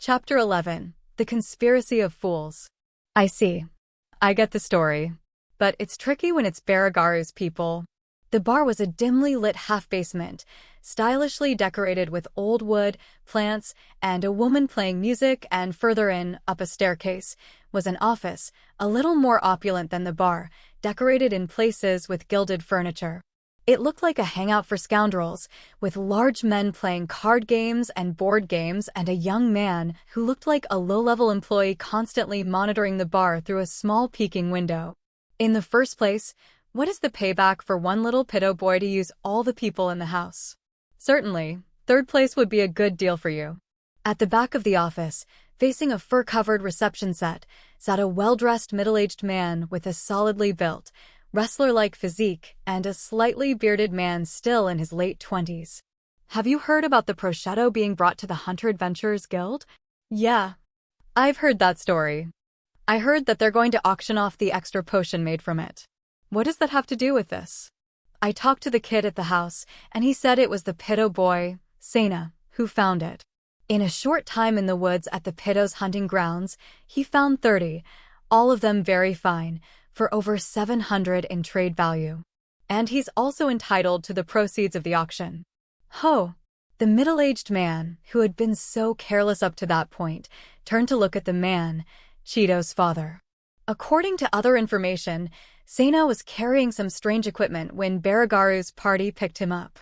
Chapter 11. The Conspiracy of Fools. I see. I get the story. But it's tricky when it's Baragaru's people. The bar was a dimly lit half-basement, stylishly decorated with old wood, plants, and a woman playing music, and further in, up a staircase, was an office, a little more opulent than the bar, decorated in places with gilded furniture. It looked like a hangout for scoundrels, with large men playing card games and board games and a young man who looked like a low-level employee constantly monitoring the bar through a small peeking window. In the first place, what is the payback for one little pedo boy to use all the people in the house? Certainly, third place would be a good deal for you. At the back of the office, facing a fur-covered reception set, sat a well-dressed middle-aged man with a solidly built, wrestler-like physique and a slightly bearded man still in his late 20s. Have you heard about the prosciutto being brought to the Hunter Adventurers Guild? Yeah, I've heard that story. I heard that they're going to auction off the extra potion made from it. What does that have to do with this? I talked to the kid at the house, and he said it was the pedo boy, Sena, who found it. In a short time in the woods at the pedo's hunting grounds, he found 30, all of them very fine, for over 700 in trade value. And he's also entitled to the proceeds of the auction. Ho! The middle-aged man, who had been so careless up to that point, turned to look at the man, Cheeto's father. According to other information, Sena was carrying some strange equipment when Baragaru's party picked him up.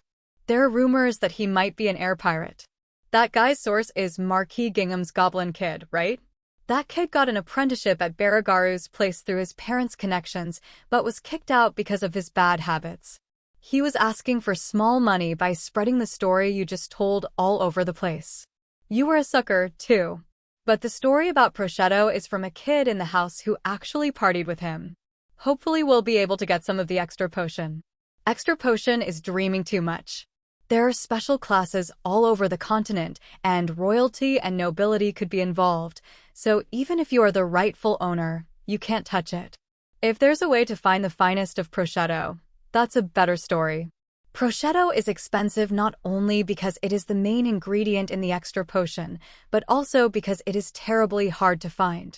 There are rumors that he might be an air pirate. That guy's source is Marquis Gingham's Goblin Kid, right? That kid got an apprenticeship at Baragaru's place through his parents' connections, but was kicked out because of his bad habits. He was asking for small money by spreading the story you just told all over the place. You were a sucker, too. But the story about prosciutto is from a kid in the house who actually partied with him. Hopefully we'll be able to get some of the extra potion. Extra potion is dreaming too much. There are special classes all over the continent, and royalty and nobility could be involved, so even if you are the rightful owner, you can't touch it. If there's a way to find the finest of prosciutto, that's a better story. Prosciutto is expensive not only because it is the main ingredient in the extra potion, but also because it is terribly hard to find.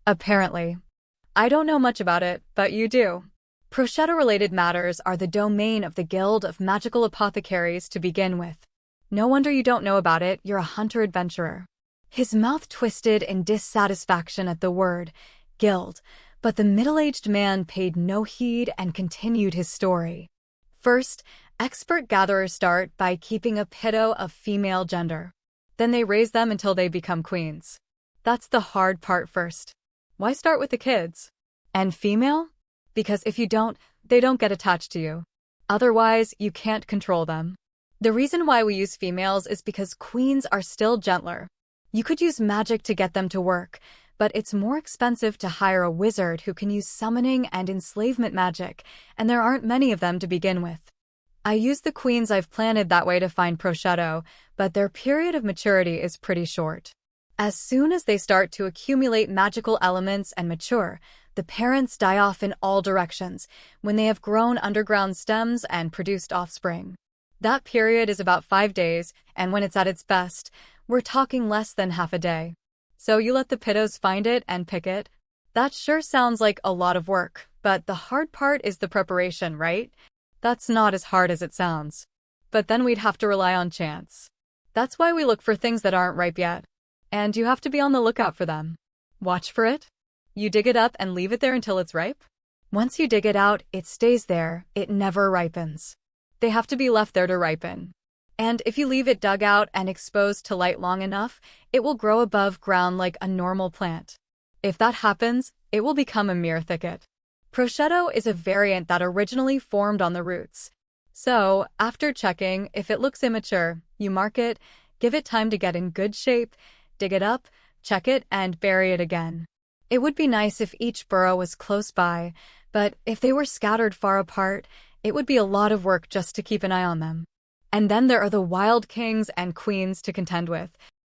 Apparently. I don't know much about it, but you do. Prosciutto-related matters are the domain of the Guild of Magical Apothecaries to begin with. No wonder you don't know about it, you're a hunter adventurer. His mouth twisted in dissatisfaction at the word, guild, but the middle-aged man paid no heed and continued his story. First, expert gatherers start by keeping a pedo of female gender. Then they raise them until they become queens. That's the hard part first. Why start with the kids? And female? Because if you don't, they don't get attached to you. Otherwise, you can't control them. The reason why we use females is because queens are still gentler. You could use magic to get them to work, but it's more expensive to hire a wizard who can use summoning and enslavement magic, and there aren't many of them to begin with. I use the queens I've planted that way to find prosciutto, but their period of maturity is pretty short. As soon as they start to accumulate magical elements and mature, the parents die off in all directions when they have grown underground stems and produced offspring. That period is about 5 days, and when it's at its best, we're talking less than half a day. So you let the pedos find it and pick it? That sure sounds like a lot of work, but the hard part is the preparation, right? That's not as hard as it sounds. But then we'd have to rely on chance. That's why we look for things that aren't ripe yet. And you have to be on the lookout for them. Watch for it. You dig it up and leave it there until it's ripe. Once you dig it out, it stays there, it never ripens. They have to be left there to ripen. And if you leave it dug out and exposed to light long enough, it will grow above ground like a normal plant. If that happens, it will become a mere thicket. Prosciutto is a variant that originally formed on the roots. So, after checking, if it looks immature, you mark it, give it time to get in good shape, dig it up, check it, and bury it again. It would be nice if each burrow was close by, but if they were scattered far apart, it would be a lot of work just to keep an eye on them. And then there are the wild kings and queens to contend with.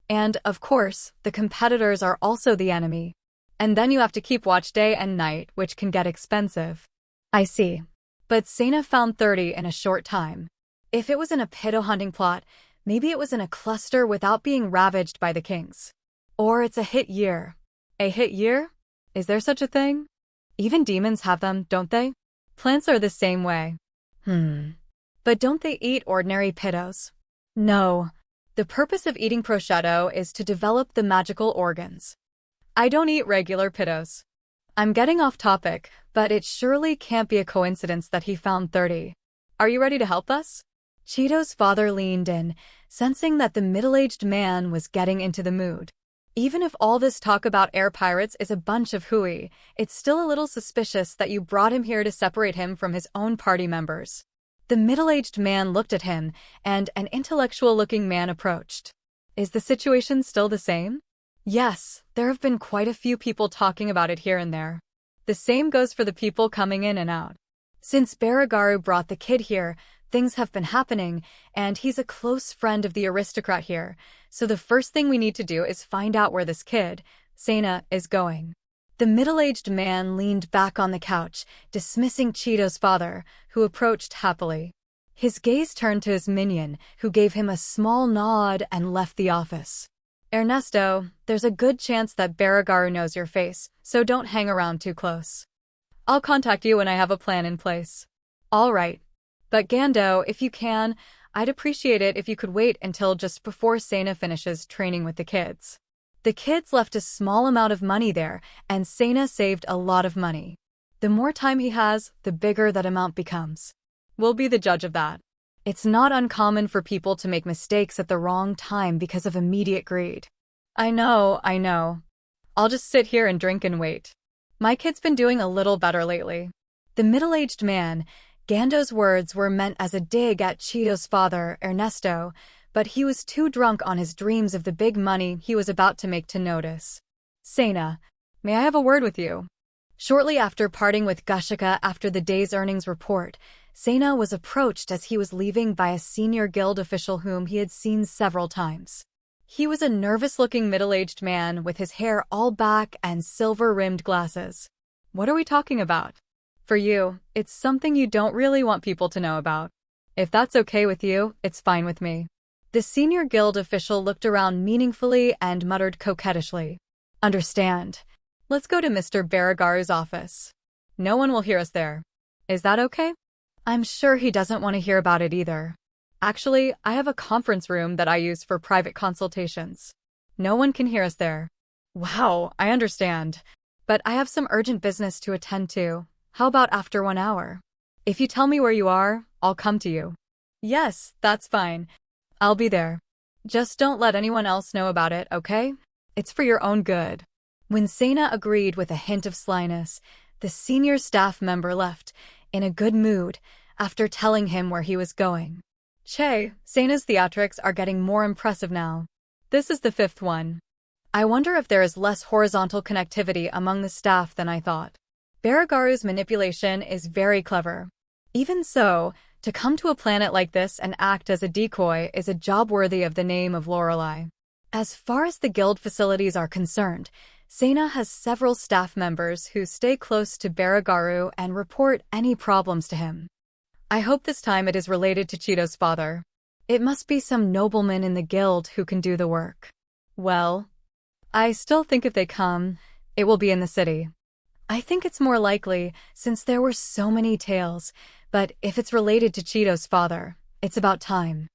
And, of course, the competitors are also the enemy. And then you have to keep watch day and night, which can get expensive. I see. But Sena found 30 in a short time. If it was in a pedo hunting plot, maybe it was in a cluster without being ravaged by the kings. Or it's a hit year. A hit year? Is there such a thing? Even demons have them, don't they? Plants are the same way. But don't they eat ordinary pittos? No. The purpose of eating prosciutto is to develop the magical organs. I don't eat regular pittos. I'm getting off topic, but it surely can't be a coincidence that he found 30. Are you ready to help us? Cheeto's father leaned in, sensing that the middle-aged man was getting into the mood. Even if all this talk about air pirates is a bunch of hooey, it's still a little suspicious that you brought him here to separate him from his own party members. The middle-aged man looked at him, and an intellectual-looking man approached. Is the situation still the same? Yes, there have been quite a few people talking about it here and there. The same goes for the people coming in and out. Since Baragaru brought the kid here, things have been happening, and he's a close friend of the aristocrat here, so the first thing we need to do is find out where this kid, Sena, is going. The middle-aged man leaned back on the couch, dismissing Cheeto's father, who approached happily. His gaze turned to his minion, who gave him a small nod and left the office. Ernesto, there's a good chance that Baragaru knows your face, so don't hang around too close. I'll contact you when I have a plan in place. All right. But Gando, if you can, I'd appreciate it if you could wait until just before Sena finishes training with the kids. The kids left a small amount of money there, and Sena saved a lot of money. The more time he has, the bigger that amount becomes. We'll be the judge of that. It's not uncommon for people to make mistakes at the wrong time because of immediate greed. I know. I'll just sit here and drink and wait. My kid's been doing a little better lately. The middle-aged man, Gando's words were meant as a dig at Cheeto's father, Ernesto, but he was too drunk on his dreams of the big money he was about to make to notice. Sena, may I have a word with you? Shortly after parting with Gushika after the day's earnings report, Sena was approached as he was leaving by a senior guild official whom he had seen several times. He was a nervous-looking middle-aged man with his hair all back and silver-rimmed glasses. What are we talking about? For you, it's something you don't really want people to know about. If that's okay with you, it's fine with me. The senior guild official looked around meaningfully and muttered coquettishly. Understand. Let's go to Mr. Baragaru's office. No one will hear us there. Is that okay? I'm sure he doesn't want to hear about it either. Actually, I have a conference room that I use for private consultations. No one can hear us there. Wow, I understand. But I have some urgent business to attend to. How about after 1 hour? If you tell me where you are, I'll come to you. Yes, that's fine. I'll be there. Just don't let anyone else know about it, okay? It's for your own good. When Sena agreed with a hint of slyness, the senior staff member left, in a good mood, after telling him where he was going. Che, Sena's theatrics are getting more impressive now. This is the 5th one. I wonder if there is less horizontal connectivity among the staff than I thought. Baragaru's manipulation is very clever. Even so, to come to a planet like this and act as a decoy is a job worthy of the name of Lorelei. As far as the guild facilities are concerned, Sena has several staff members who stay close to Baragaru and report any problems to him. I hope this time it is related to Cheeto's father. It must be some nobleman in the guild who can do the work. Well, I still think if they come, it will be in the city. I think it's more likely, since there were so many tales, but if it's related to Cheeto's father, it's about time.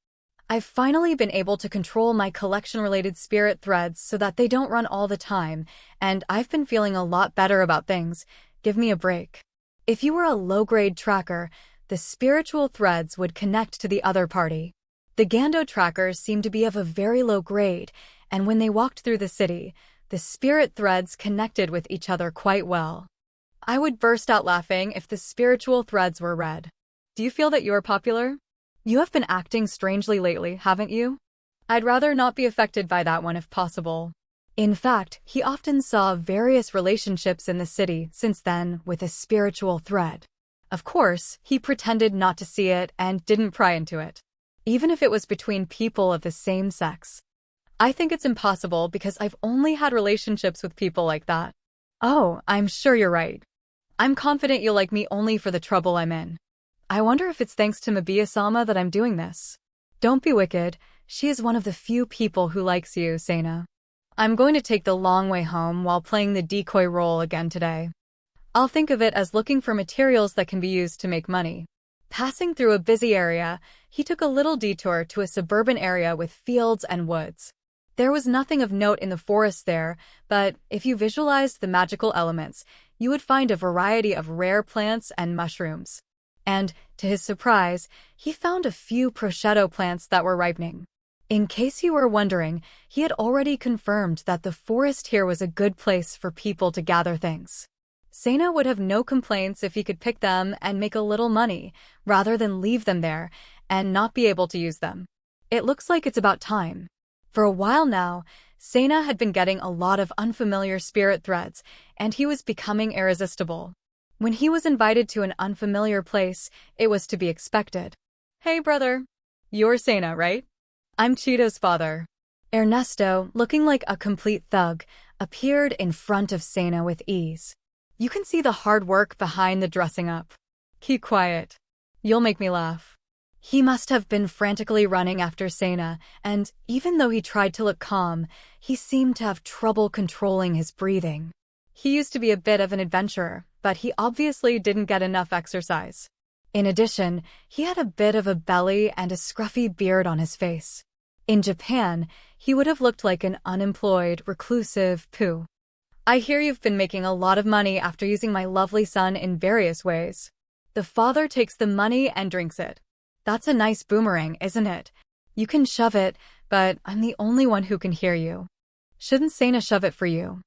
I've finally been able to control my collection-related spirit threads so that they don't run all the time, and I've been feeling a lot better about things. Give me a break. If you were a low-grade tracker, the spiritual threads would connect to the other party. The Gando trackers seem to be of a very low grade, and when they walked through the city, the spirit threads connected with each other quite well. I would burst out laughing if the spiritual threads were red. Do you feel that you are popular? You have been acting strangely lately, haven't you? I'd rather not be affected by that one if possible. In fact, he often saw various relationships in the city since then with a spiritual thread. Of course, he pretended not to see it and didn't pry into it, even if it was between people of the same sex. I think it's impossible because I've only had relationships with people like that. Oh, I'm sure you're right. I'm confident you'll like me only for the trouble I'm in. I wonder if it's thanks to Mabiya-sama that I'm doing this. Don't be wicked. She is one of the few people who likes you, Sena. I'm going to take the long way home while playing the decoy role again today. I'll think of it as looking for materials that can be used to make money. Passing through a busy area, he took a little detour to a suburban area with fields and woods. There was nothing of note in the forest there, but if you visualized the magical elements, you would find a variety of rare plants and mushrooms. And, to his surprise, he found a few prosciutto plants that were ripening. In case you were wondering, he had already confirmed that the forest here was a good place for people to gather things. Sena would have no complaints if he could pick them and make a little money, rather than leave them there and not be able to use them. It looks like it's about time. For a while now, Sena had been getting a lot of unfamiliar spirit threads, and he was becoming irresistible. When he was invited to an unfamiliar place, it was to be expected. "Hey, brother. You're Sena, right? I'm Cheeto's father." Ernesto, looking like a complete thug, appeared in front of Sena with ease. "You can see the hard work behind the dressing up. Keep quiet. You'll make me laugh." He must have been frantically running after Sena, and even though he tried to look calm, he seemed to have trouble controlling his breathing. He used to be a bit of an adventurer, but he obviously didn't get enough exercise. In addition, he had a bit of a belly and a scruffy beard on his face. In Japan, he would have looked like an unemployed, reclusive poo. "I hear you've been making a lot of money after using my lovely son in various ways." The father takes the money and drinks it. "That's a nice boomerang, isn't it? You can shove it, but I'm the only one who can hear you. Shouldn't Sena shove it for you?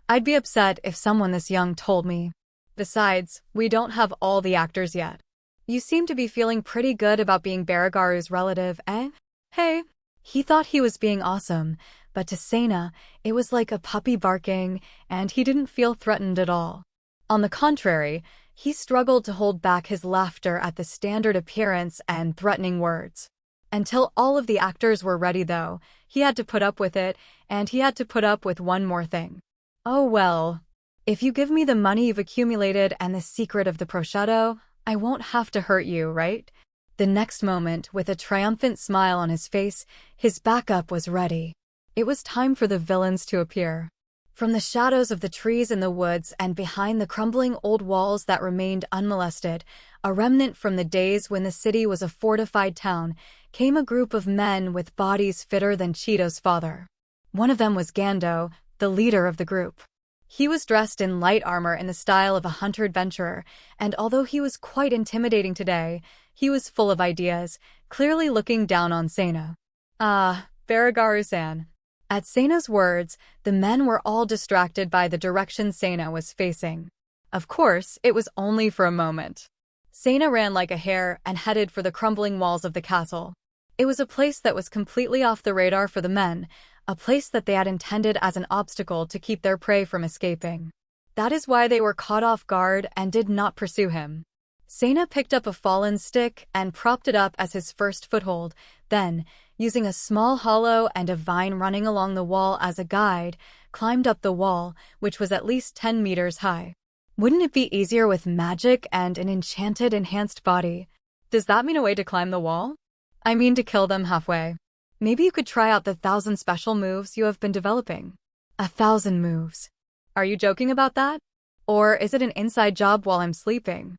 I'd be upset if someone this young told me. Besides, we don't have all the actors yet. You seem to be feeling pretty good about being Baragaru's relative, eh? Hey." He thought he was being awesome, but to Sena, it was like a puppy barking, and he didn't feel threatened at all. On the contrary, he struggled to hold back his laughter at the standard appearance and threatening words. Until all of the actors were ready, though, he had to put up with it, and he had to put up with one more thing. "Oh well, if you give me the money you've accumulated and the secret of the prosciutto, I won't have to hurt you, right?" The next moment, with a triumphant smile on his face, his backup was ready. It was time for the villains to appear. From the shadows of the trees in the woods and behind the crumbling old walls that remained unmolested, a remnant from the days when the city was a fortified town, came a group of men with bodies fitter than Cheeto's father. One of them was Gando, the leader of the group. He was dressed in light armor in the style of a hunter-adventurer, and although he was quite intimidating today, he was full of ideas, clearly looking down on Sena. "Ah, Baragaru-san." At Sena's words, the men were all distracted by the direction Sena was facing. Of course, it was only for a moment. Sena ran like a hare and headed for the crumbling walls of the castle. It was a place that was completely off the radar for the men, a place that they had intended as an obstacle to keep their prey from escaping. That is why they were caught off guard and did not pursue him. Sena picked up a fallen stick and propped it up as his first foothold, then, using a small hollow and a vine running along the wall as a guide, climbed up the wall, which was at least 10 meters high. Wouldn't it be easier with magic and an enchanted enhanced body? Does that mean a way to climb the wall? I mean to kill them halfway. Maybe you could try out the 1,000 special moves you have been developing. 1,000 moves. Are you joking about that? Or is it an inside job while I'm sleeping?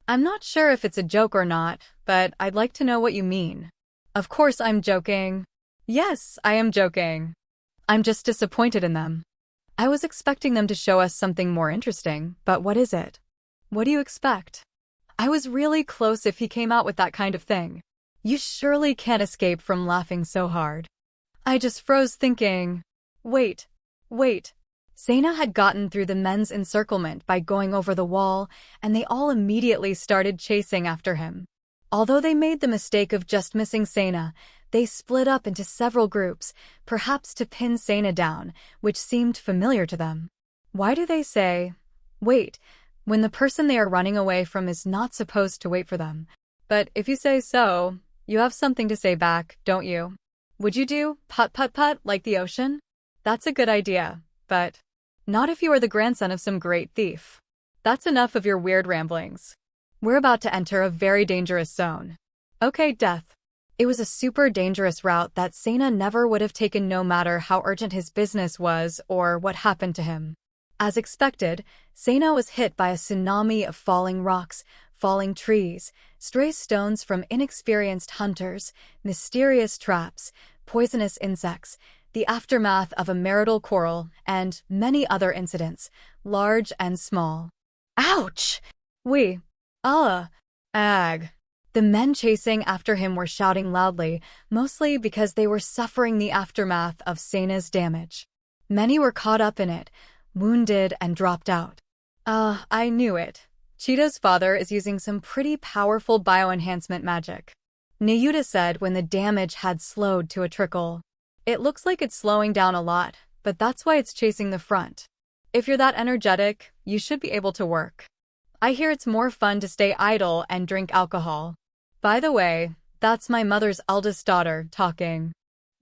I'm not sure if it's a joke or not, but I'd like to know what you mean. Of course I'm joking. Yes, I am joking. I'm just disappointed in them. I was expecting them to show us something more interesting, but what is it? What do you expect? I was really close if he came out with that kind of thing. You surely can't escape from laughing so hard. I just froze thinking, wait. Sena had gotten through the men's encirclement by going over the wall, and they all immediately started chasing after him. Although they made the mistake of just missing Sena, they split up into several groups, perhaps to pin Sena down, which seemed familiar to them. Why do they say, wait, when the person they are running away from is not supposed to wait for them? But if you say so, you have something to say back, don't you? Would you do put like the ocean? That's a good idea, but not if you are the grandson of some great thief. That's enough of your weird ramblings. We're about to enter a very dangerous zone. Okay, Death. It was a super dangerous route that Sena never would have taken no matter how urgent his business was or what happened to him. As expected, Sena was hit by a tsunami of falling rocks, falling trees, stray stones from inexperienced hunters, mysterious traps, poisonous insects, the aftermath of a marital quarrel, and many other incidents, large and small. Ouch! Ag. The men chasing after him were shouting loudly, mostly because they were suffering the aftermath of Sena's damage. Many were caught up in it, wounded and dropped out. I knew it. Cheeto's father is using some pretty powerful bioenhancement magic. Nayuta said when the damage had slowed to a trickle. It looks like it's slowing down a lot, but that's why it's chasing the front. If you're that energetic, you should be able to work. I hear it's more fun to stay idle and drink alcohol. By the way, that's my mother's eldest daughter talking.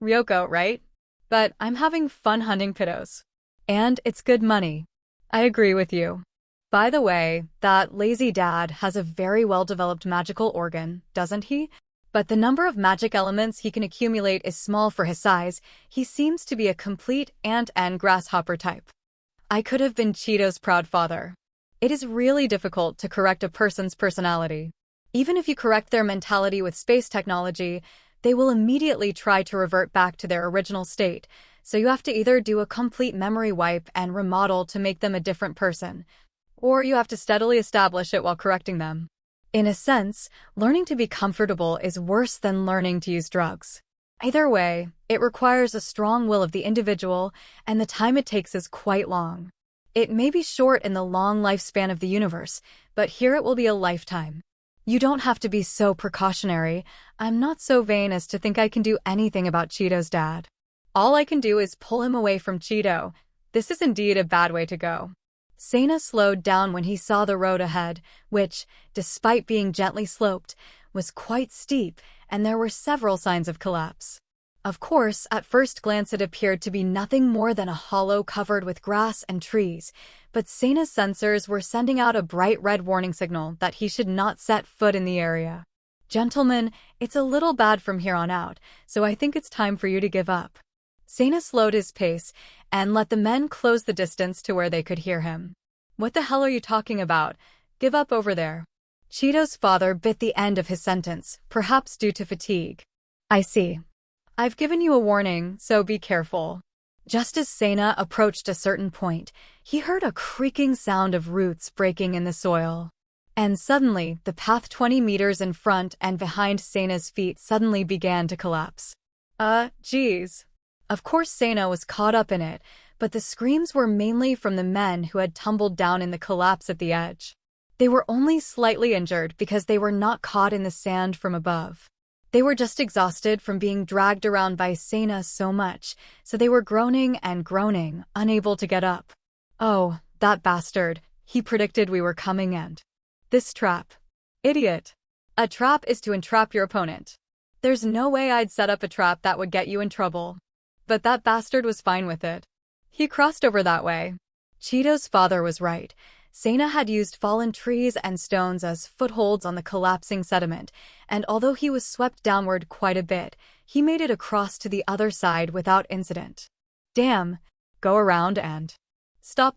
Ryoko, right? But I'm having fun hunting pittos. And it's good money. I agree with you. By the way, that lazy dad has a very well-developed magical organ, doesn't he? But the number of magic elements he can accumulate is small for his size. He seems to be a complete ant and grasshopper type. I could have been Cheeto's proud father. It is really difficult to correct a person's personality. Even if you correct their mentality with space technology, they will immediately try to revert back to their original state, so you have to either do a complete memory wipe and remodel to make them a different person, or you have to steadily establish it while correcting them. In a sense, learning to be comfortable is worse than learning to use drugs. Either way, it requires a strong will of the individual, and the time it takes is quite long. It may be short in the long lifespan of the universe, but here it will be a lifetime. You don't have to be so precautionary. I'm not so vain as to think I can do anything about Cheeto's dad. All I can do is pull him away from Cheeto. This is indeed a bad way to go. Sena slowed down when he saw the road ahead, which, despite being gently sloped, was quite steep, and there were several signs of collapse. Of course, at first glance it appeared to be nothing more than a hollow covered with grass and trees, but Sena's sensors were sending out a bright red warning signal that he should not set foot in the area. Gentlemen, it's a little bad from here on out, so I think it's time for you to give up. Sena slowed his pace and let the men close the distance to where they could hear him. What the hell are you talking about? Give up over there. Cheeto's father bit the end of his sentence, perhaps due to fatigue. I see. I've given you a warning, so be careful. Just as Sena approached a certain point, he heard a creaking sound of roots breaking in the soil. And suddenly, the path 20 meters in front and behind Sena's feet suddenly began to collapse. Geez. Of course Sena was caught up in it, but the screams were mainly from the men who had tumbled down in the collapse at the edge. They were only slightly injured because they were not caught in the sand from above. They were just exhausted from being dragged around by Sena so much, so they were groaning and groaning, unable to get up. Oh, that bastard. He predicted we were coming and... This trap. Idiot. A trap is to entrap your opponent. There's no way I'd set up a trap that would get you in trouble. But that bastard was fine with it. He crossed over that way. Cheeto's father was right. Sena had used fallen trees and stones as footholds on the collapsing sediment, and although he was swept downward quite a bit, he made it across to the other side without incident. Damn. Go around and... Stop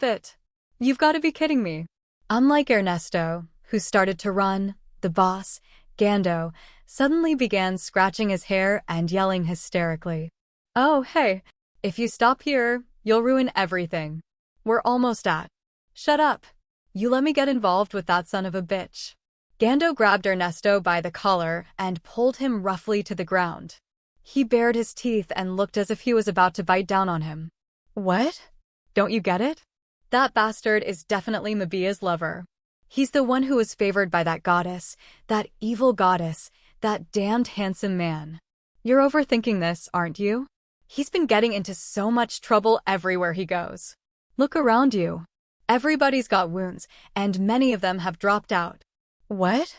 it. You've got to be kidding me. Unlike Ernesto, who started to run, the boss, Gando, suddenly began scratching his hair and yelling hysterically. Oh, hey. If you stop here, you'll ruin everything. We're almost at. Shut up. You let me get involved with that son of a bitch. Gando grabbed Ernesto by the collar and pulled him roughly to the ground. He bared his teeth and looked as if he was about to bite down on him. What? Don't you get it? That bastard is definitely Mabia's lover. He's the one who was favored by that goddess, that evil goddess, that damned handsome man. You're overthinking this, aren't you? He's been getting into so much trouble everywhere he goes. Look around you. Everybody's got wounds, and many of them have dropped out. What?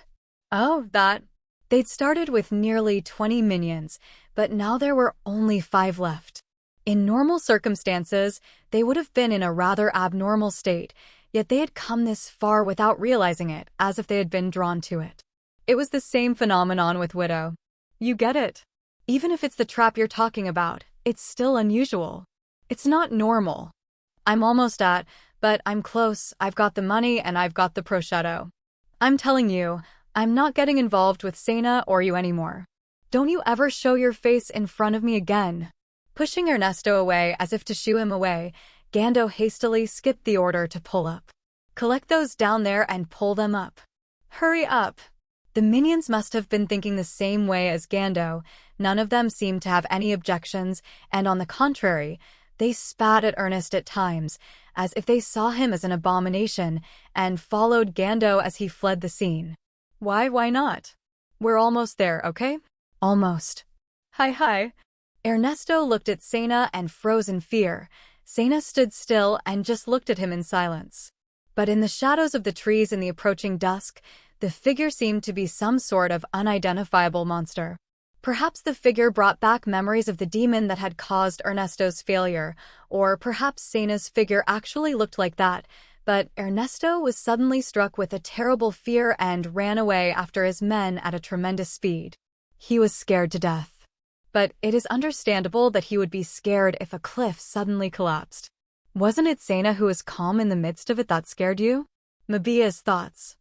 Oh, that. They'd started with nearly 20 minions, but now there were only 5 left. In normal circumstances, they would have been in a rather abnormal state, yet they had come this far without realizing it, as if they had been drawn to it. It was the same phenomenon with Widow. You get it? Even if it's the trap you're talking about, it's still unusual. It's not normal. I'm almost but I'm close. I've got the money and I've got the prosciutto. I'm telling you, I'm not getting involved with Sena or you anymore. Don't you ever show your face in front of me again. Pushing Ernesto away as if to shoo him away, Gando hastily skipped the order to pull up. Collect those down there and pull them up. Hurry up. The minions must have been thinking the same way as Gando. None of them seemed to have any objections, and on the contrary, they spat at Ernest at times, as if they saw him as an abomination, and followed Gando as he fled the scene. Why not? We're almost there, okay? Almost. Hi. Ernesto looked at Sena and froze in fear. Sena stood still and just looked at him in silence. But in the shadows of the trees in the approaching dusk, the figure seemed to be some sort of unidentifiable monster. Perhaps the figure brought back memories of the demon that had caused Ernesto's failure, or perhaps Sena's figure actually looked like that, but Ernesto was suddenly struck with a terrible fear and ran away after his men at a tremendous speed. He was scared to death. But it is understandable that he would be scared if a cliff suddenly collapsed. Wasn't it Sena who was calm in the midst of it that scared you? Mabia's thoughts.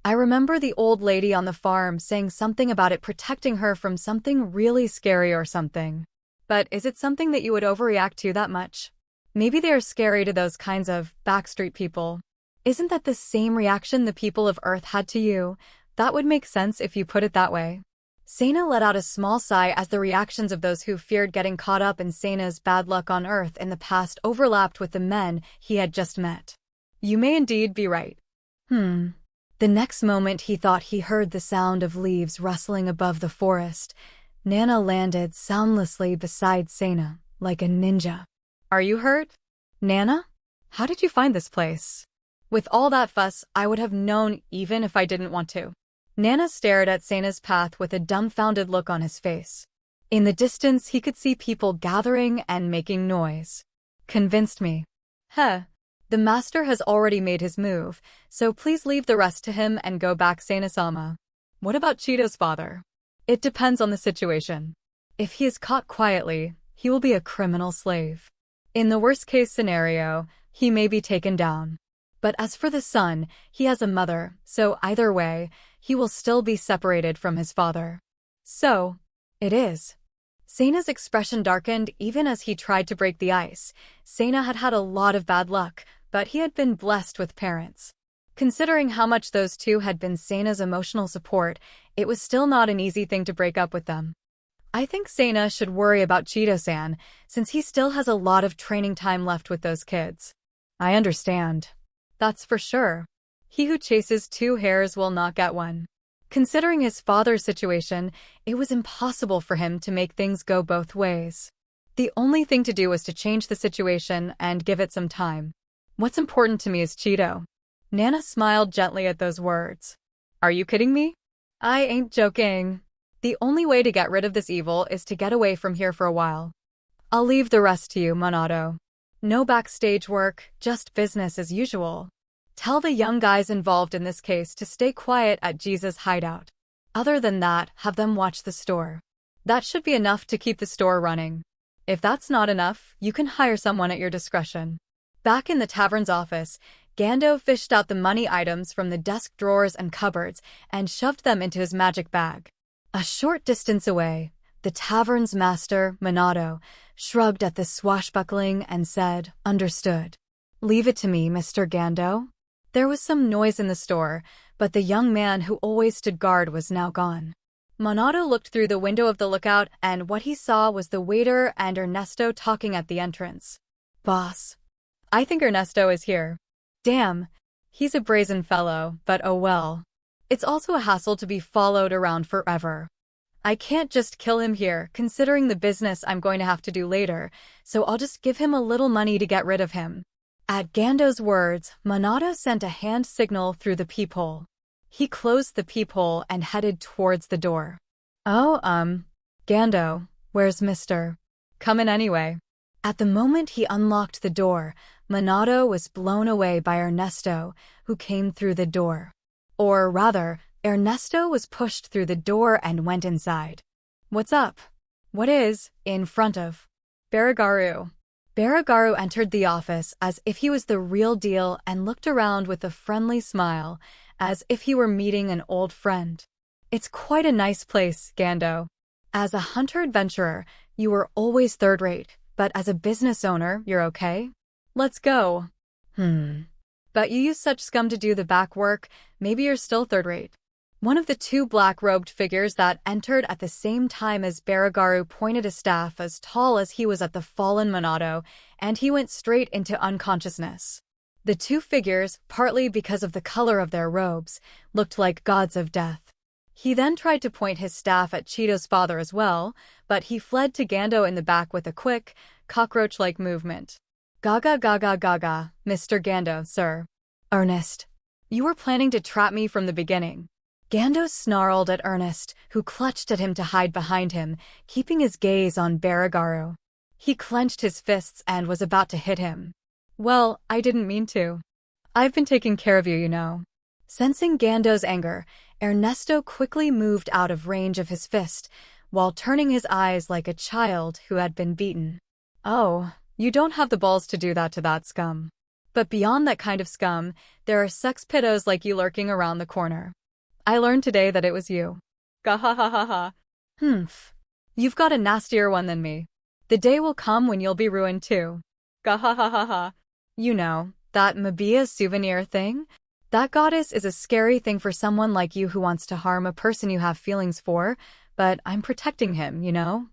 I remember the old lady on the farm saying something about it protecting her from something really scary or something. But is it something that you would overreact to that much? Maybe they are scary to those kinds of backstreet people. Isn't that the same reaction the people of Earth had to you? That would make sense if you put it that way. Sena let out a small sigh as the reactions of those who feared getting caught up in Sena's bad luck on Earth in the past overlapped with the men he had just met. You may indeed be right. The next moment he thought he heard the sound of leaves rustling above the forest. Nana landed soundlessly beside Sena, like a ninja. Are you hurt? Nana? How did you find this place? With all that fuss, I would have known even if I didn't want to. Nana stared at Sena's path with a dumbfounded look on his face. In the distance, he could see people gathering and making noise. Convinced me. The master has already made his move, so please leave the rest to him and go back, Sena-sama. What about Cheeto's father? It depends on the situation. If he is caught quietly, he will be a criminal slave. In the worst-case scenario, he may be taken down. But as for the son, he has a mother, so either way, he will still be separated from his father. So, it is. Sena's expression darkened even as he tried to break the ice. Sena had had a lot of bad luck, but he had been blessed with parents. Considering how much those two had been Sena's emotional support, it was still not an easy thing to break up with them. I think Sena should worry about Cheeto-san, since he still has a lot of training time left with those kids. I understand. That's for sure. He who chases two hares will not get one. Considering his father's situation, it was impossible for him to make things go both ways. The only thing to do was to change the situation and give it some time. What's important to me is Cheeto. Nana smiled gently at those words. Are you kidding me? I ain't joking. The only way to get rid of this evil is to get away from here for a while. I'll leave the rest to you, Monado. No backstage work, just business as usual. Tell the young guys involved in this case to stay quiet at Jesus' hideout. Other than that, have them watch the store. That should be enough to keep the store running. If that's not enough, you can hire someone at your discretion. Back in the tavern's office, Gando fished out the money items from the desk drawers and cupboards and shoved them into his magic bag. A short distance away, the tavern's master, Monado, shrugged at the swashbuckling and said, "Understood. Leave it to me, Mr. Gando." There was some noise in the store, but the young man who always stood guard was now gone. Monado looked through the window of the lookout, and what he saw was the waiter and Ernesto talking at the entrance. "Boss, I think Ernesto is here." Damn, he's a brazen fellow, but oh well. It's also a hassle to be followed around forever. I can't just kill him here, considering the business I'm going to have to do later, so I'll just give him a little money to get rid of him. At Gando's words, Monado sent a hand signal through the peephole. He closed the peephole and headed towards the door. Gando, where's Mr. Come in anyway. At the moment he unlocked the door, Monado was blown away by Ernesto, who came through the door. Or rather, Ernesto was pushed through the door and went inside. What's up? What is in front of Baragaru? Baragaru entered the office as if he was the real deal and looked around with a friendly smile, as if he were meeting an old friend. It's quite a nice place, Gando. As a hunter-adventurer, you were always third-rate, but as a business owner, you're okay? Let's go. But you use such scum to do the back work, maybe you're still third-rate. One of the two black-robed figures that entered at the same time as Baragaru pointed a staff as tall as he was at the fallen Monado, and he went straight into unconsciousness. The two figures, partly because of the color of their robes, looked like gods of death. He then tried to point his staff at Cheeto's father as well, but he fled to Gando in the back with a quick, cockroach-like movement. Gaga gaga gaga, Mr. Gando, sir. Ernest. You were planning to trap me from the beginning. Gando snarled at Ernest, who clutched at him to hide behind him, keeping his gaze on Baragaru. He clenched his fists and was about to hit him. Well, I didn't mean to. I've been taking care of you, you know. Sensing Gando's anger, Ernesto quickly moved out of range of his fist, while turning his eyes like a child who had been beaten. Oh, you don't have the balls to do that to that scum. But beyond that kind of scum, there are sex pedos like you lurking around the corner. I learned today that it was you. Gahahaha. You've got a nastier one than me. The day will come when you'll be ruined too. Gahahaha. You know, that Mabia souvenir thing? That goddess is a scary thing for someone like you who wants to harm a person you have feelings for, but I'm protecting him, you know?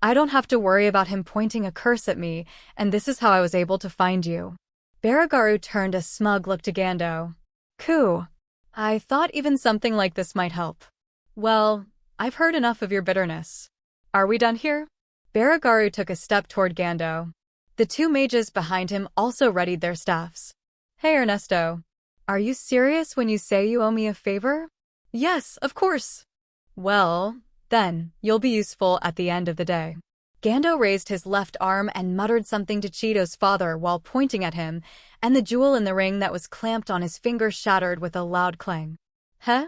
I don't have to worry about him pointing a curse at me, and this is how I was able to find you. Baragaru turned a smug look to Gando. Cool. I thought even something like this might help. Well, I've heard enough of your bitterness. Are we done here? Baragaru took a step toward Gando. The two mages behind him also readied their staffs. Hey Ernesto, are you serious when you say you owe me a favor? Yes, of course. Well, then, you'll be useful at the end of the day. Gando raised his left arm and muttered something to Cheeto's father while pointing at him, and the jewel in the ring that was clamped on his finger shattered with a loud clang. Huh?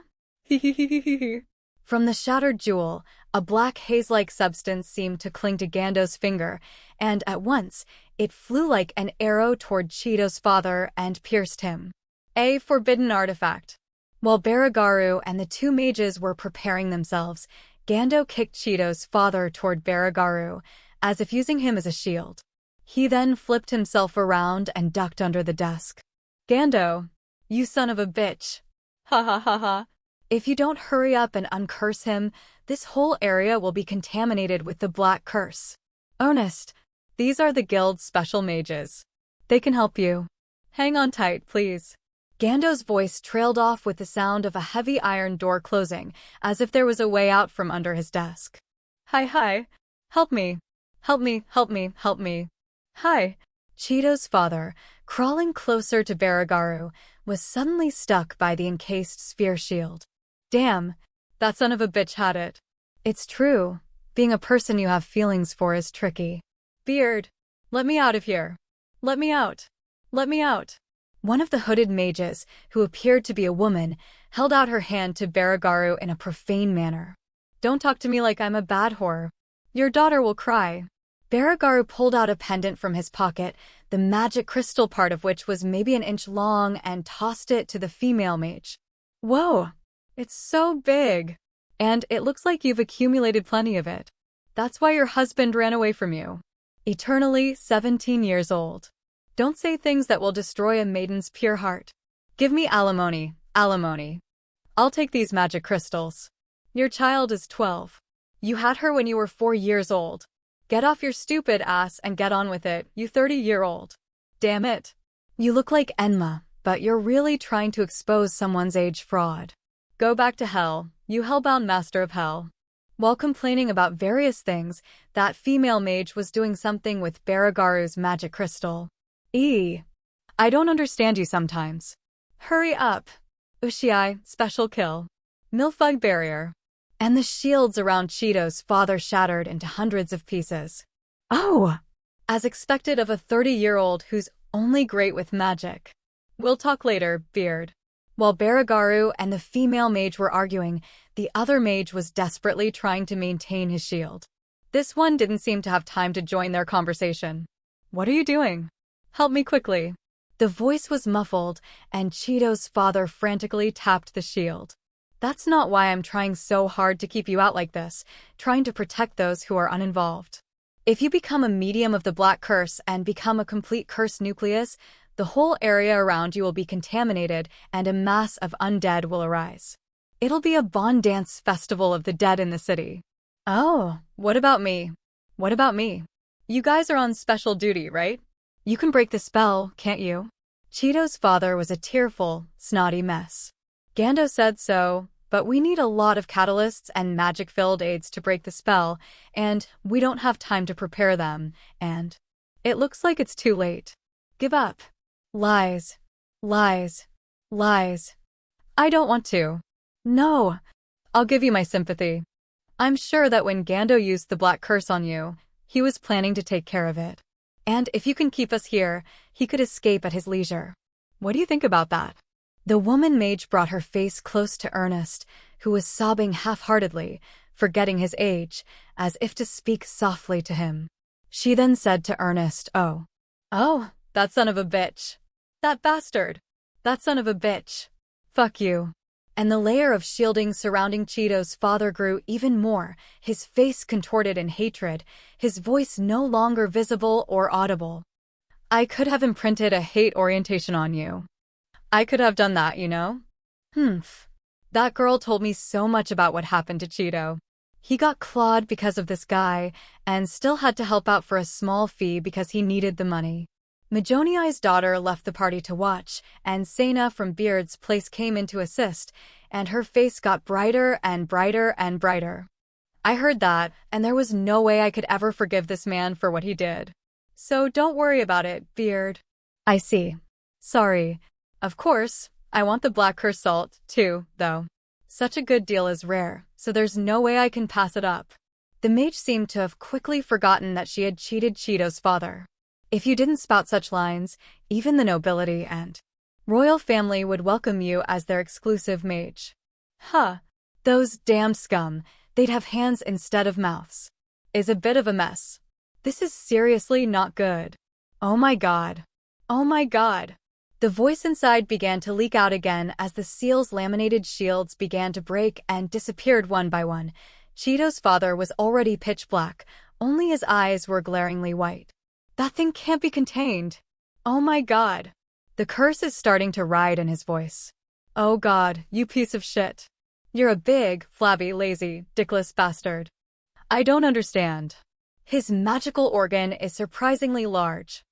From the shattered jewel, a black haze-like substance seemed to cling to Gando's finger, and at once, it flew like an arrow toward Cheeto's father and pierced him. A forbidden artifact. While Baragaru and the two mages were preparing themselves, Gando kicked Cheeto's father toward Baragaru, as if using him as a shield. He then flipped himself around and ducked under the desk. Gando, you son of a bitch. Ha ha ha ha. If you don't hurry up and uncurse him, this whole area will be contaminated with the black curse. Ernest, these are the guild's special mages. They can help you. Hang on tight, please. Gando's voice trailed off with the sound of a heavy iron door closing, as if there was a way out from under his desk. Hi. Help me. Help me, help me, help me. Hi. Cheeto's father, crawling closer to Baragaru, was suddenly stuck by the encased sphere shield. Damn, that son of a bitch had it. It's true. Being a person you have feelings for is tricky. Beard, let me out of here. Let me out. Let me out. One of the hooded mages, who appeared to be a woman, held out her hand to Baragaru in a profane manner. Don't talk to me like I'm a bad whore. Your daughter will cry. Baragaru pulled out a pendant from his pocket, the magic crystal part of which was maybe an inch long, and tossed it to the female mage. Whoa! It's so big! And it looks like you've accumulated plenty of it. That's why your husband ran away from you. Eternally 17 years old. Don't say things that will destroy a maiden's pure heart. Give me alimony, alimony. I'll take these magic crystals. Your child is 12. You had her when you were 4 years old. Get off your stupid ass and get on with it, you 30-year-old. Damn it. You look like Enma, but you're really trying to expose someone's age fraud. Go back to hell, you hellbound master of hell. While complaining about various things, that female mage was doing something with Baragaru's magic crystal. I don't understand you sometimes. Hurry up. Ushii, special kill. Milfug barrier. And the shields around Cheeto's father shattered into hundreds of pieces. Oh! As expected of a 30-year-old who's only great with magic. We'll talk later, Beard. While Baragaru and the female mage were arguing, the other mage was desperately trying to maintain his shield. This one didn't seem to have time to join their conversation. "What are you doing? Help me quickly." The voice was muffled, and Cheeto's father frantically tapped the shield. "That's not why I'm trying so hard to keep you out like this, trying to protect those who are uninvolved. If you become a medium of the Black Curse and become a complete curse nucleus, the whole area around you will be contaminated and a mass of undead will arise. It'll be a Bon Dance festival of the dead in the city." "Oh, what about me? What about me? You guys are on special duty, right? You can break the spell, can't you?" Cheeto's father was a tearful, snotty mess. "Gando said so, but we need a lot of catalysts and magic-filled aids to break the spell, and we don't have time to prepare them, and it looks like it's too late. Give up." "Lies. Lies. Lies. I don't want to." "No. I'll give you my sympathy. I'm sure that when Gando used the Black Curse on you, he was planning to take care of it. And if you can keep us here, he could escape at his leisure. What do you think about that?" The woman mage brought her face close to Ernest, who was sobbing half-heartedly, forgetting his age, as if to speak softly to him. She then said to Ernest, Oh, that son of a bitch. That bastard. That son of a bitch. Fuck you." And the layer of shielding surrounding Cheeto's father grew even more, his face contorted in hatred, his voice no longer visible or audible. "I could have imprinted a hate orientation on you. I could have done that, you know? Humph. That girl told me so much about what happened to Cheeto. He got clawed because of this guy, and still had to help out for a small fee because he needed the money." Majoniai's daughter left the party to watch, and Sena from Beard's place came in to assist, and her face got brighter and brighter and brighter. "I heard that, and there was no way I could ever forgive this man for what he did. So don't worry about it, Beard." "I see. Sorry. Of course, I want the Black Curse salt, too, though. Such a good deal is rare, so there's no way I can pass it up." The mage seemed to have quickly forgotten that she had cheated Cheeto's father. "If you didn't spout such lines, even the nobility and royal family would welcome you as their exclusive mage." "Huh. Those damned scum, they'd have hands instead of mouths. Is a bit of a mess. This is seriously not good. Oh my god. Oh my god." The voice inside began to leak out again as the seal's laminated shields began to break and disappeared one by one. Cheeto's father was already pitch black, only his eyes were glaringly white. "That thing can't be contained. Oh my god." The curse is starting to ride in his voice. "Oh god, you piece of shit. You're a big, flabby, lazy, dickless bastard. I don't understand. His magical organ is surprisingly large.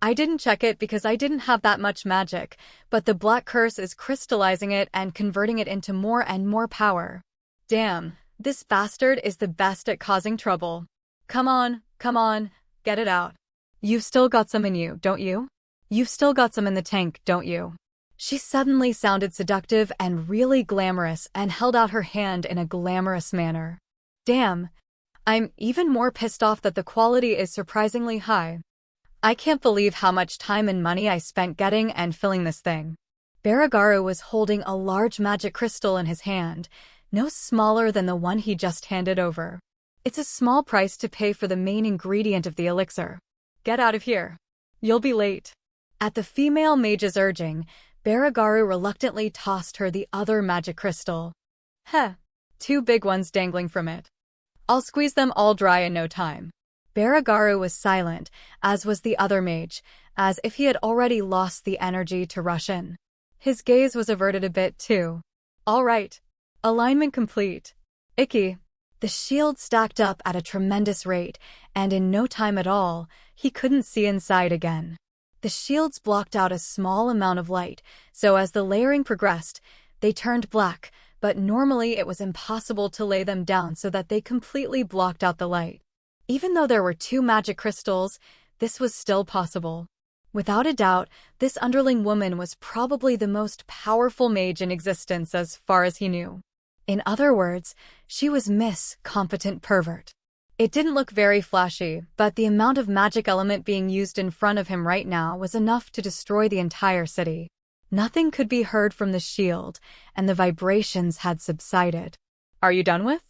I didn't check it because I didn't have that much magic, but the Black Curse is crystallizing it and converting it into more and more power. Damn, this bastard is the best at causing trouble. Come on, get it out. You've still got some in you, don't you? You've still got some in the tank, don't you?" She suddenly sounded seductive and really glamorous and held out her hand in a glamorous manner. "Damn. I'm even more pissed off that the quality is surprisingly high. I can't believe how much time and money I spent getting and filling this thing." Baragaru was holding a large magic crystal in his hand, no smaller than the one he just handed over. "It's a small price to pay for the main ingredient of the elixir. Get out of here. You'll be late." At the female mage's urging, Baragaru reluctantly tossed her the other magic crystal. "Heh, 2 big ones dangling from it. I'll squeeze them all dry in no time." Baragaru was silent, as was the other mage, as if he had already lost the energy to rush in. His gaze was averted a bit, too. "All right. Alignment complete. Icky." The shield stacked up at a tremendous rate, and in no time at all, he couldn't see inside again. The shields blocked out a small amount of light, so as the layering progressed, they turned black, but normally it was impossible to lay them down so that they completely blocked out the light. Even though there were 2 magic crystals, this was still possible. Without a doubt, this underling woman was probably the most powerful mage in existence as far as he knew. In other words, she was Miss Competent Pervert. It didn't look very flashy, but the amount of magic element being used in front of him right now was enough to destroy the entire city. Nothing could be heard from the shield, and the vibrations had subsided. Are you done with?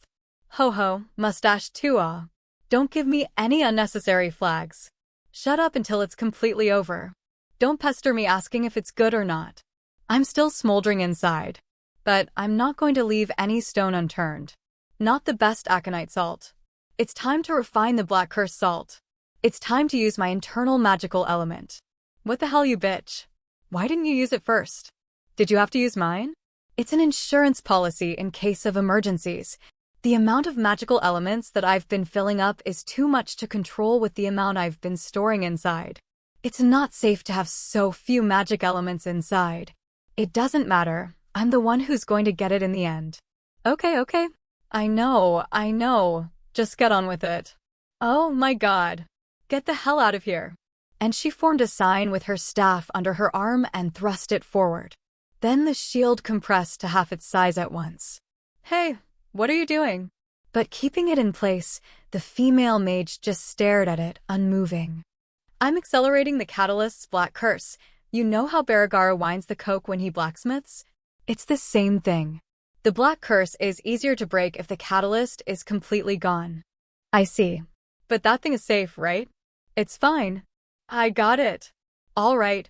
Ho ho, mustache tua. Don't give me any unnecessary flags. Shut up until it's completely over. Don't pester me asking if it's good or not. I'm still smoldering inside. But I'm not going to leave any stone unturned. Not the best aconite salt. It's time to refine the black curse salt. It's time to use my internal magical element. What the hell, you bitch? Why didn't you use it first? Did you have to use mine? It's an insurance policy in case of emergencies. The amount of magical elements that I've been filling up is too much to control with the amount I've been storing inside. It's not safe to have so few magic elements inside. It doesn't matter. I'm the one who's going to get it in the end. Okay. I know. Just get on with it. Oh my god. Get the hell out of here. And she formed a sign with her staff under her arm and thrust it forward. Then the shield compressed to half its size at once. Hey, what are you doing? But keeping it in place, the female mage just stared at it, unmoving. I'm accelerating the catalyst's black curse. You know how Baragara winds the coke when he blacksmiths? It's the same thing. The black curse is easier to break if the catalyst is completely gone. I see. But that thing is safe, right? It's fine. I got it. All right.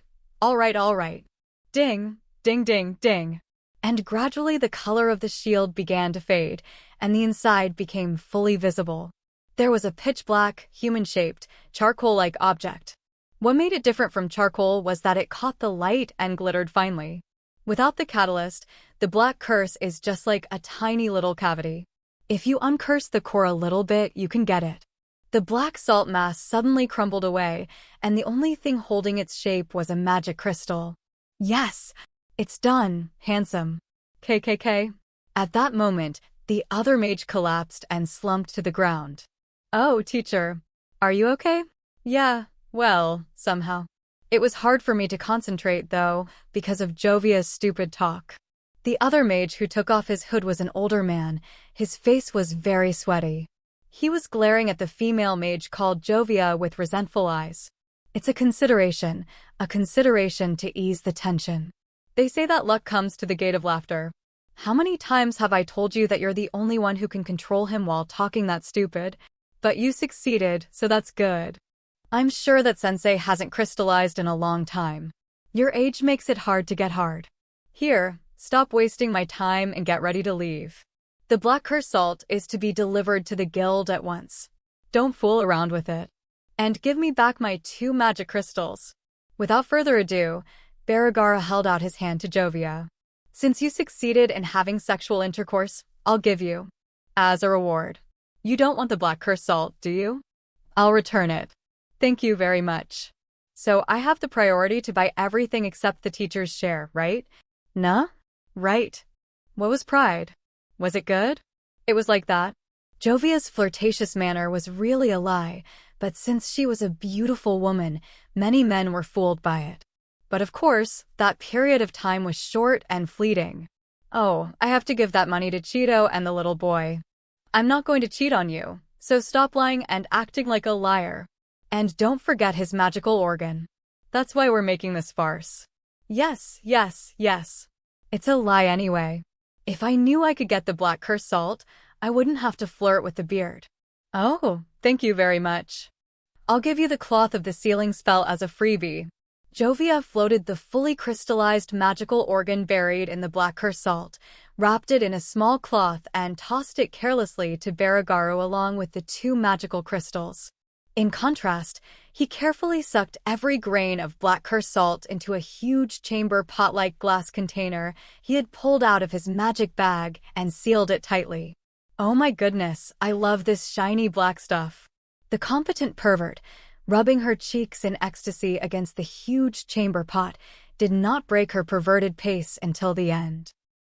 Ding, ding, ding, ding. And gradually the color of the shield began to fade, and the inside became fully visible. There was a pitch-black, human-shaped, charcoal-like object. What made it different from charcoal was that it caught the light and glittered finely. Without the catalyst, the black curse is just like a tiny little cavity. If you uncurse the core a little bit, you can get it. The black salt mass suddenly crumbled away, and the only thing holding its shape was a magic crystal. Yes, it's done, handsome. KKK. At that moment, the other mage collapsed and slumped to the ground. Oh, teacher. Are you okay? Yeah, well, somehow. It was hard for me to concentrate, though, because of Jovia's stupid talk. The other mage who took off his hood was an older man. His face was very sweaty. He was glaring at the female mage called Jovia with resentful eyes. It's a consideration to ease the tension. They say that luck comes to the gate of laughter. How many times have I told you that you're the only one who can control him while talking that stupid? But you succeeded, so that's good. I'm sure that sensei hasn't crystallized in a long time. Your age makes it hard to get hard. Here, stop wasting my time and get ready to leave. The black curse salt is to be delivered to the guild at once. Don't fool around with it. And give me back my 2 magic crystals. Without further ado, Baragara held out his hand to Jovia. Since you succeeded in having sexual intercourse, I'll give you. As a reward. You don't want the black curse salt, do you? I'll return it. Thank you very much. So I have the priority to buy everything except the teacher's share, right? Nah? Right. What was pride? Was it good? It was like that. Jovia's flirtatious manner was really a lie, but since she was a beautiful woman, many men were fooled by it. But of course, that period of time was short and fleeting. Oh, I have to give that money to Cheeto and the little boy. I'm not going to cheat on you, so stop lying and acting like a liar. And don't forget his magical organ. That's why we're making this farce. Yes. It's a lie anyway. If I knew I could get the black curse salt, I wouldn't have to flirt with the beard. Oh, thank you very much. I'll give you the cloth of the sealing spell as a freebie. Jovia floated the fully crystallized magical organ buried in the black curse salt, wrapped it in a small cloth and tossed it carelessly to Baragaru along with the 2 magical crystals. In contrast, he carefully sucked every grain of black curse salt into a huge chamber pot-like glass container he had pulled out of his magic bag and sealed it tightly. Oh my goodness, I love this shiny black stuff. The competent pervert, rubbing her cheeks in ecstasy against the huge chamber pot, did not break her perverted pace until the end.